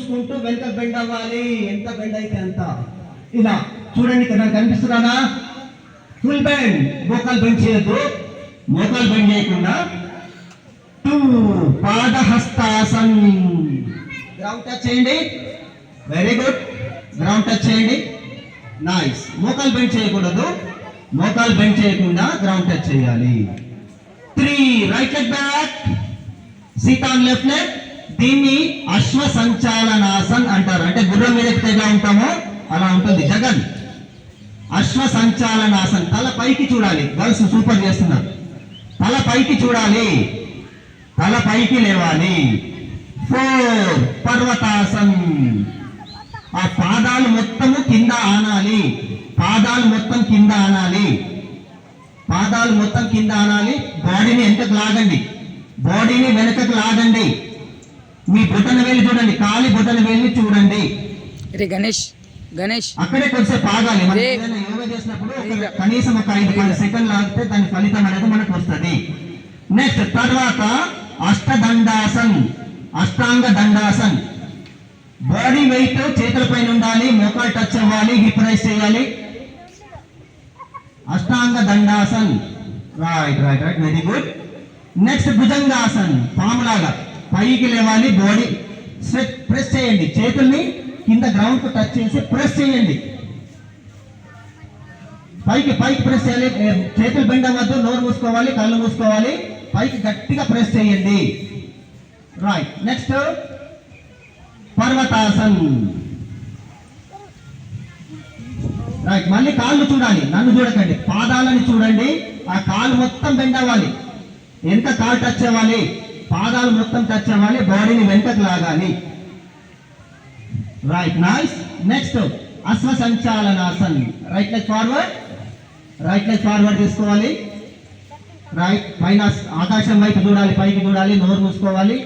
చూసుకుంటూ వెనక బెండ్ అవ్వాలి. ఎంత బెండ్ అయితే అంత. ఇలా చూడండి, ఇక్కడ కనిపిస్తున్నానా? Full bend. మోకాలు బెండ్ చేయొద్దు. మోకాలు బెండ్ చేయకుండా 2 పాదహస్తాసన్. గ్రౌండ్ టచ్ చేయండి. Very good. గ్రౌండ్ టచ్ చేయండి. నైస్. మోకాలు బెండ్ చేయకూడదు. మోకాలు బెండ్ చేయకుండా గ్రౌండ్ టచ్ చేయాలి. 3 right leg back, seat on left leg. దీన్ని అశ్వ సంచాలనాసన్ అంటారు. అంటే గుర్రం మీద ఎక్కితే ఎలా ఉంటామో అలా ఉంటుంది. జగన్ అశ్వ సంచాలనాసన్. తల పైకి చూడాలి. గర్ల్స్ సూపర్ చేస్తున్నారు. తల పైకి చూడాలి. తల పైకి లేవాలి. 4 పర్వతాసన్. ఆ పాదాలు మొత్తము కింద ఆనాలి. పాదాలు మొత్తం కింద ఆనాలి. పాదాలు మొత్తం కింద ఆనాలి. బాడీని వెనకకు లాగండి. బాడీని వెనకకు లాగండి. మీ బొటన వేలు చూడండి. కాలి బొటన వేలిని చూడండి. గణేష్ గణేష్ అక్కడే కొంచెం ఆగాలి. మనం ఏదైనా యోగా చేసినప్పుడు కనీసం ఒక 5-10 సెకండ్లు ఆగితే దాని ఫలితం అనేది మనకు వస్తుంది. నెక్స్ట్ తర్వాత అష్టదండాసన్, అష్టాంగ దండాసన్. బాడీ వెయిట్ చేతుల పైన ఉండాలి. మోకాలు టచ్ అవ్వాలి. హిప్ రైస్ చేయాలి. Ashtanga Dandasana. Right right right, very good. Next Bhujangasana. పాములాగా పైకి లేవాలి. బాడీ స్ట్రెచ్, ప్రెస్ చేయండి. చేతుల్ని కింద గ్రౌండ్ కు టచ్ చేసి ప్రెస్ చేయండి. పైకి పైకి ప్రెస్ చేయాలి. చేతులు బెండ్ అవ్వద్దు. నోరు మూసుకోవాలి. కళ్ళు మూసుకోవాలి. పైకి గట్టిగా ప్రెస్ చేయండి. రైట్. నెక్స్ట్ పర్వతాసన్. రైట్. మళ్ళీ కాళ్ళు చూడాలి. నన్ను చూడకండి, పాదాలని చూడండి. ఆ కాలు మొత్తం బెండ్ అవ్వాలి. ఎంత కాలు టచ్ అవ్వాలి. పాదాలు మొత్తం టచ్ అవ్వాలి. బాడీని వెంటకు లాగాలి. Right, nice. Next Ashwa Sanchalanasana. Right leg forward. Right leg forward తీసుకోవాలి. రైట్. పైన ఆకాశం వైపు చూడాలి. పైకి చూడాలి. నోరు మూసుకోవాలి.